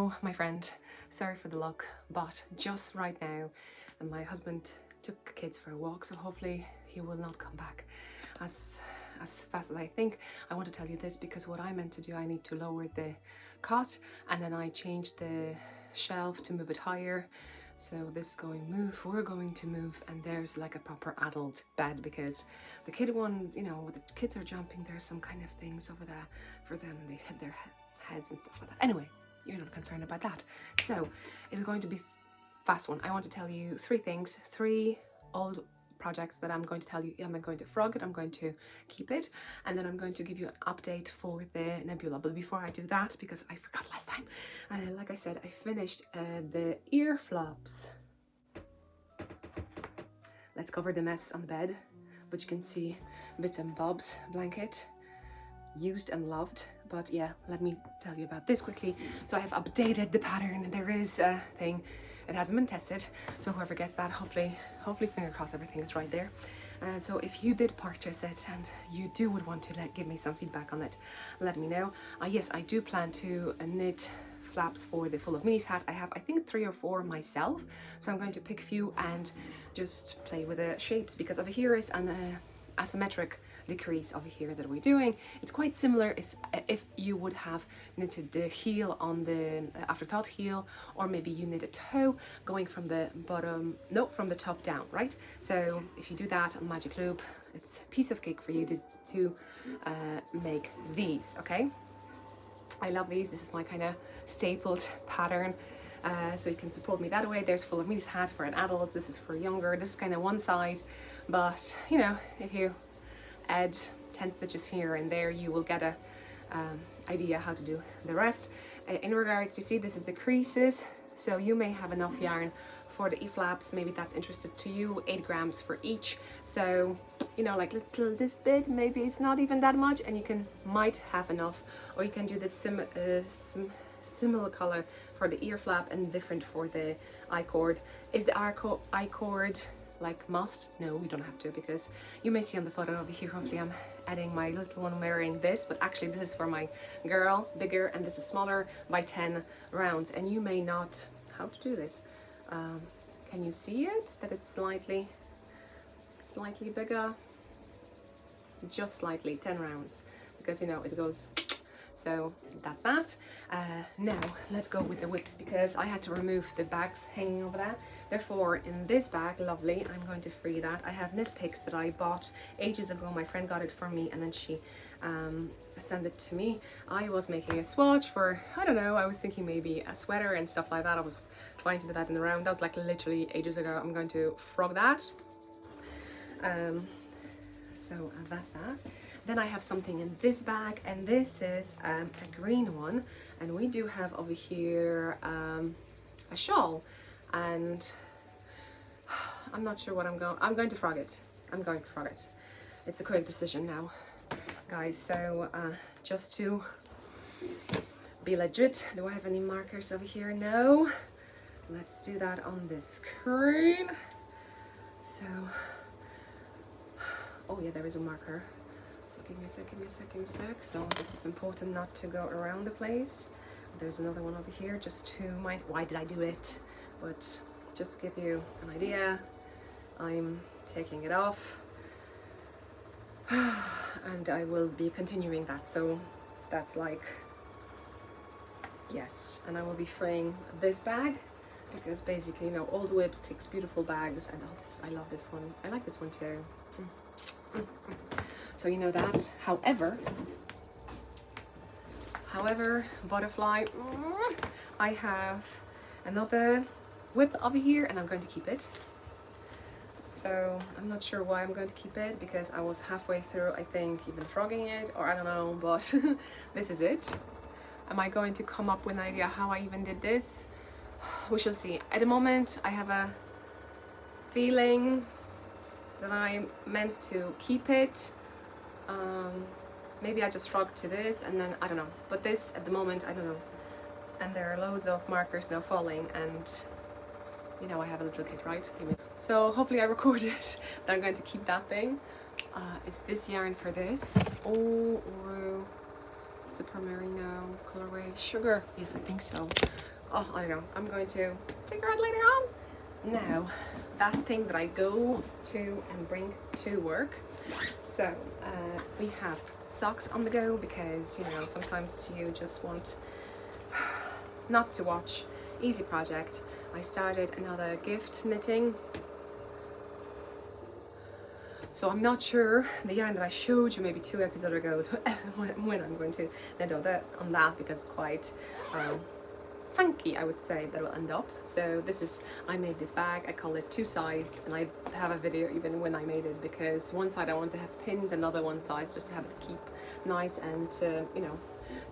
So my friend, sorry for the look, but just right now, and my husband took kids for a walk, so hopefully he will not come back as fast as I think. I want to tell you this because what I meant to do, I need to lower the cot, and then I changed the shelf to move it higher. So this is going to move, we're going to move, and there's like a proper adult bed, because the kid one, you know, the kids are jumping, there's some kind of things over there for them, they hit their heads and stuff like that. Anyway, you're not concerned about that. So it's going to be fast one. I want to tell you three things, three old projects that I'm going to tell you. I'm going to frog it, I'm going to keep it, and then I'm going to give you an update for the Nebula. But before I do that, because I forgot last time, like I said, I finished the EARFLAPS. Let's cover the mess on the bed, but you can see bits and bobs. Blanket, used and loved. But yeah, let me tell you about this quickly. So I have updated the pattern. There is a thing, it hasn't been tested, so whoever gets that, hopefully finger crossed everything is right there. So if you did purchase it and you would want to give me some feedback on it, let me know. Yes, I do plan to knit flaps for the Full of Minis hat. I have, I think, 3 or 4 myself, so I'm going to pick a few and just play with the shapes, because over here is an asymmetric decrease over here that we're doing. It's quite similar as if you would have knitted the heel on the afterthought heel, or maybe you knit a toe going from the bottom, no, from the top down, right? So if you do that on Magic Loop, it's a piece of cake for you to make these, okay? I love these. This is my kind of stapled pattern. So you can support me that way. There's Full of Minis hat for an adult. This is for younger. This is kind of one size, but you know, if you add 10 stitches here and there, you will get a idea how to do the rest. In regards, you see, this is the creases. So you may have enough yarn for the E-flaps. Maybe that's interested to you. 8 grams for each. So you know, like little this bit, maybe it's not even that much, and you might have enough, or you can do this similar color for the ear flap and different for the I-cord. Is the I-cord like must? No, we don't have to, because you may see on the photo over here, hopefully I'm adding my little one wearing this, but actually this is for my girl, bigger, and this is smaller by 10 rounds. And you may not, how to do this, can you see it, that it's slightly bigger, just slightly, 10 rounds, because you know it goes. So that's that. Now let's go with the whips, because I had to remove the bags hanging over there. Therefore, in this bag, lovely, I'm going to free that. I have knit picks that I bought ages ago. My friend got it for me, and then she sent it to me. I was making a swatch for, I don't know, I was thinking maybe a sweater and stuff like that. I was trying to do that in the round. That was like literally ages ago. I'm going to frog that. So that's that. Then I have something in this bag, and this is a green one, and we do have over here a shawl, and I'm not sure what I'm going to frog it. I'm going to frog it. It's a quick decision now, guys. So just to be legit, do I have any markers over here? No. Let's do that on the screen. So oh yeah, there is a marker. So give me a sec. So this is important not to go around the place. There's another one over here, just to mind. Why did I do it? But just to give you an idea, I'm taking it off. And I will be continuing that. So that's like, yes. And I will be freeing this bag, because basically, you know, old whips takes beautiful bags, and oh, this, I love this one. I like this one too. So you know that. However, butterfly, I have another whip over here, and I'm going to keep it. So I'm not sure why I'm going to keep it, because I was halfway through, I think, even frogging it, or I don't know, but this is it. Am I going to come up with an idea how I even did this? We shall see. At the moment, I have a feeling that I meant to keep it. Maybe I just frogged to this, and then I don't know, but this at the moment, I don't know. And there are loads of markers now falling, and you know, I have a little kid, right? So hopefully I recorded that I'm going to keep that thing. Is this yarn for this? Oh, Super Merino colorway sugar. Yes, I think so. oh, I don't know, I'm going to figure out later on. Now, that thing that I go to and bring to work. So we have socks on the go because, you know, sometimes you just want not to watch. Easy project. I started another gift knitting. So I'm not sure, the yarn that I showed you maybe 2 episodes ago is when I'm going to knit on that because it's quite funky, I would say, that will end up. So this is, I made this bag, I call it 2 sides, and I have a video even when I made it, because one side I want to have pins, another one side just to have it keep nice and you know,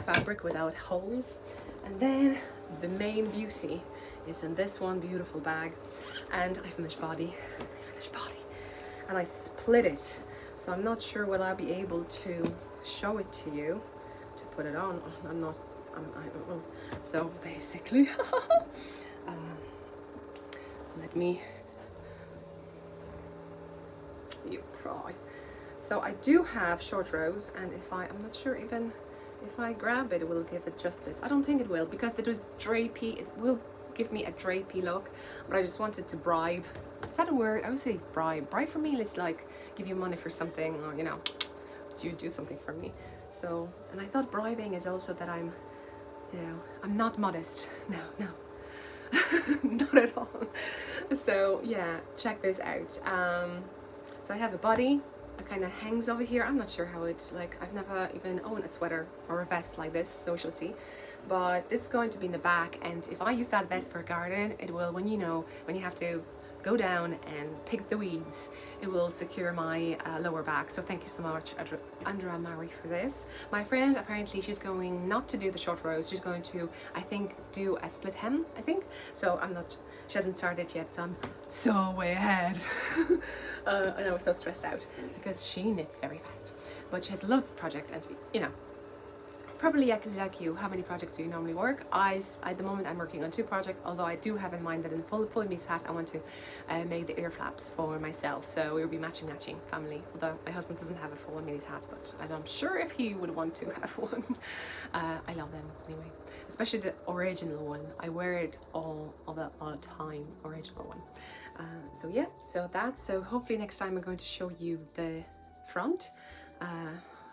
fabric without holes. And then the main beauty is in this one beautiful bag, and I finished body, and I split it, so I'm not sure will I be able to show it to you to put it on. I'm not. I don't know. So basically, let me. You pry. So I do have short rows, and I'm not sure even if I grab it, it will give it justice. I don't think it will, because it was drapey. It will give me a drapey look, but I just wanted to bribe. Is that a word? I would say it's bribe. Bribe for me is like give you money for something, or you know, you do something for me. So, and I thought bribing is also that I'm, you know, I'm not modest. No, not at all. So yeah, check this out. So I have a body. It kind of hangs over here. I'm not sure how it's like. I've never even owned a sweater or a vest like this, so we shall see. But this is going to be in the back, and if I use that vest for a garden, it will, when you have to go down and pick the weeds, it will secure my lower back. So thank you so much, Andrea Mowry, for this. My friend, apparently she's going not to do the short rows, she's going to, I think, do a split hem, I think. So she hasn't started yet, so I'm so way ahead. And I was so stressed out because she knits very fast, but she has loads of projects, and you know, probably like you, how many projects do you normally work? At the moment I'm working on 2 projects, although I do have in mind that in full Mies hat I want to make the EARFLAPS for myself, so we'll be matching family, although my husband doesn't have a full Mies hat, but I'm sure if he would want to have one. I love them anyway, especially the original one. I wear it all the time, original one. So yeah, so hopefully next time I'm going to show you the front.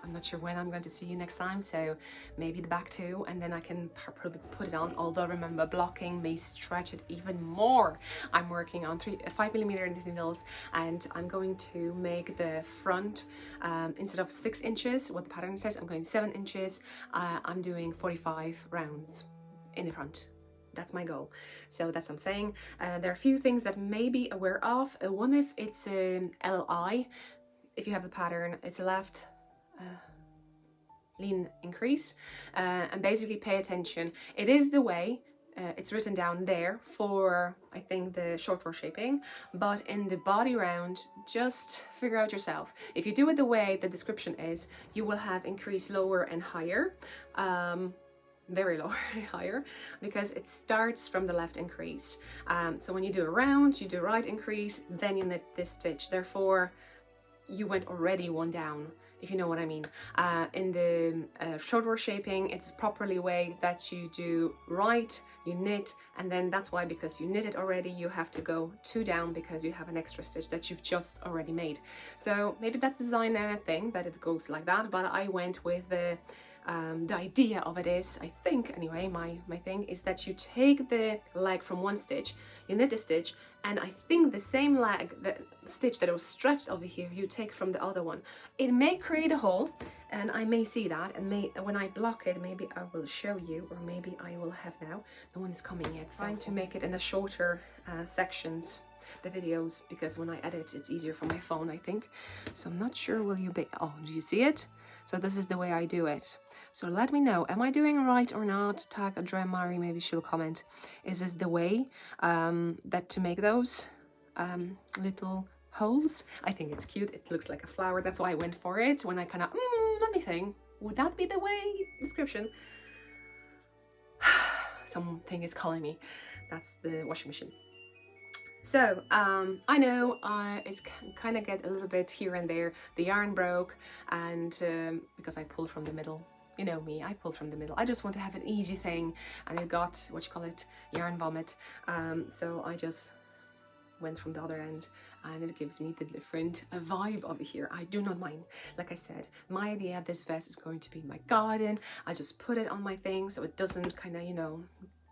I'm not sure when I'm going to see you next time, so maybe the back too, and then I can probably put it on. Although remember, blocking may stretch it even more. I'm working on 5mm knitting needles, and I'm going to make the front instead of 6 inches, what the pattern says, I'm going 7 inches. I'm doing 45 rounds in the front. That's my goal. So that's what I'm saying. There are a few things that may be aware of. One, if it's an LI, if you have the pattern, it's a left lean increase, and basically pay attention. It is the way it's written down there for, I think, the short row shaping, but in the body round, just figure out yourself. If you do it the way the description is, you will have increase lower and higher, very low higher, because it starts from the left increase. So when you do a round, you do right increase, then you knit this stitch. Therefore, you went already 1 down, if you know what I mean. In the short row shaping, it's properly way that you do right, you knit, and then that's why, because you knit it already, you have to go 2 down because you have an extra stitch that you've just already made. So maybe that's the designer thing, that it goes like that, but I went with the idea of it is, I think anyway, my thing is that you take the leg from one stitch, you knit the stitch, and I think the same leg, the stitch that was stretched over here, you take from the other one. It may create a hole, and I may see that, and when I block it, maybe I will show you, or maybe I will have now. No one is coming yet, so I'm trying to make it in the shorter sections, the videos, because when I edit, it's easier for my phone, I think. So I'm not sure, will you be, oh, do you see it? So this is the way I do it. So let me know, am I doing right or not? Tag Andrea Mowry, maybe she'll comment. Is this the way that to make those little holes? I think it's cute, it looks like a flower, that's why I went for it. When I kind of, let me think, would that be the way? Description. Something is calling me. That's the washing machine. So I know it's kind of get a little bit here and there. The yarn broke, and because I pulled from the middle, you know me, I pull from the middle. I just want to have an easy thing, and it got, what you call it, yarn vomit. So I just went from the other end, and it gives me the different vibe over here. I do not mind. Like I said, my idea, this vest is going to be in my garden. I just put it on my thing so it doesn't kind of, you know,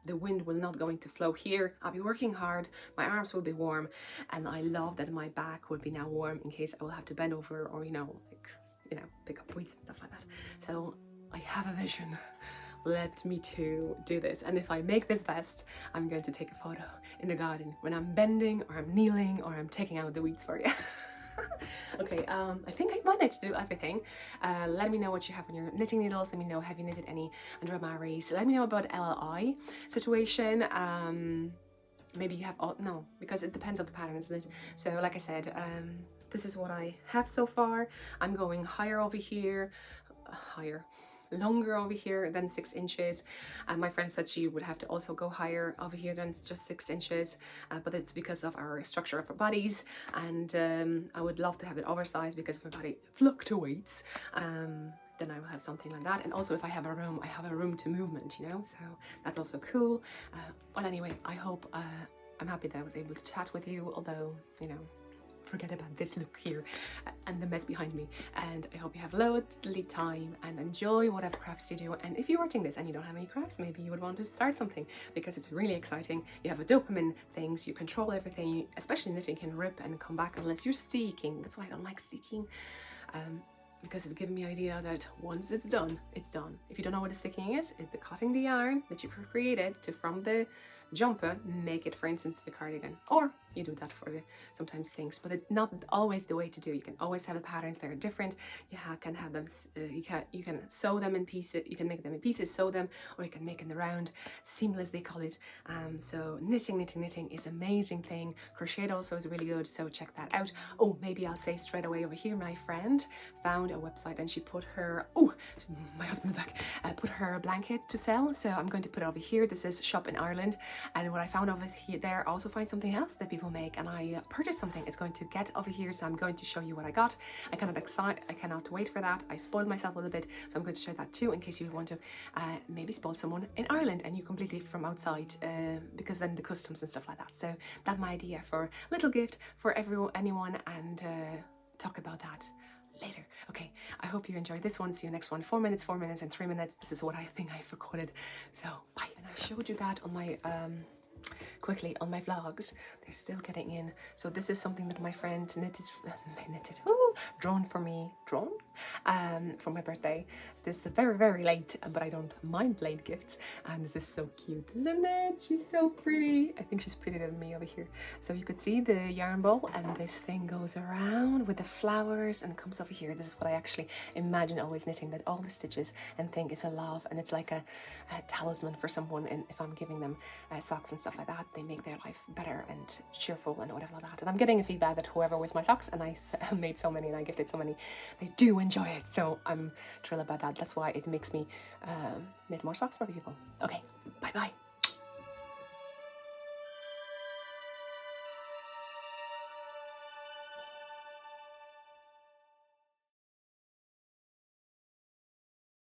the wind will not going to flow here. I'll be working hard, my arms will be warm, and I love that my back will be now warm in case I will have to bend over or, you know, like, you know, pick up weights and stuff like that. So I have a vision. Let me to do this. And if I make this vest, I'm going to take a photo in the garden when I'm bending or I'm kneeling or I'm taking out the weeds for you. Okay, I think I managed to do everything. Let me know what you have on your knitting needles. Let me know, have you knitted any Andrea Mowry? So let me know about LLI situation. Maybe you have, oh, no, because it depends on the pattern, isn't it? So like I said, this is what I have so far. I'm going higher over here, longer over here than 6 inches, and my friend said she would have to also go higher over here than just 6 inches, but it's because of our structure of our bodies, and I would love to have it oversized because my body fluctuates. Then I will have something like that, and also if I have a room, I have a room to movement, you know, so that's also cool. Well, anyway, I hope I'm happy that I was able to chat with you, although, you know, forget about this look here and the mess behind me, and I hope you have lovely time and enjoy whatever crafts you do. And if you're watching this and you don't have any crafts, maybe you would want to start something because it's really exciting. You have a dopamine things, you control everything, especially knitting can rip and come back unless you're steeking. That's why I don't like steeking, because it's giving me idea that once it's done, it's done. If you don't know what a sticking is, it's the cutting the yarn that you created to, from the jumper, make it, for instance, the cardigan, or you do that for the sometimes things, but it's not always the way to do. You can always have the patterns that are different. You can have them, you can sew them in pieces, you can make them in pieces, sew them, or you can make in the round, seamless they call it. So knitting is an amazing thing. Crochet also is really good, so check that out. Oh, maybe I'll say straight away over here, my friend found a website and she put her, oh, my husband's back, put her blanket to sell, so I'm going to put it over here. This is Shop in Ireland, and what I found over here, there I also find something else that people make, and I purchased something. It's going to get over here, so I'm going to show you what I got. I cannot wait for that. I spoiled myself a little bit, so I'm going to share that too in case you want to maybe spoil someone in Ireland and you completely from outside, because then the customs and stuff like that. So that's my idea for a little gift for anyone, and talk about that later. Okay, I hope you enjoyed this one. See you next one. 4 minutes, 4 minutes, and 3 minutes. This is what I think I've recorded. So bye. And I showed you that on my quickly on my vlogs. They're still getting in. So this is something that my friend drawn for me, for my birthday. This is very, very late, but I don't mind late gifts. And this is so cute, isn't it? She's so pretty. I think she's prettier than me over here. So you could see the yarn ball, and this thing goes around with the flowers and comes over here. This is what I actually imagine always knitting, that all the stitches and thing is a love, and it's like a talisman for someone. And if I'm giving them socks and stuff like that, they make their life better and cheerful and whatever like that. And I'm getting a feedback that whoever wears my socks, and I made so many and I gifted so many, they do enjoy it. So I'm thrilled about that. That's why it makes me knit more socks for people. Okay, bye bye.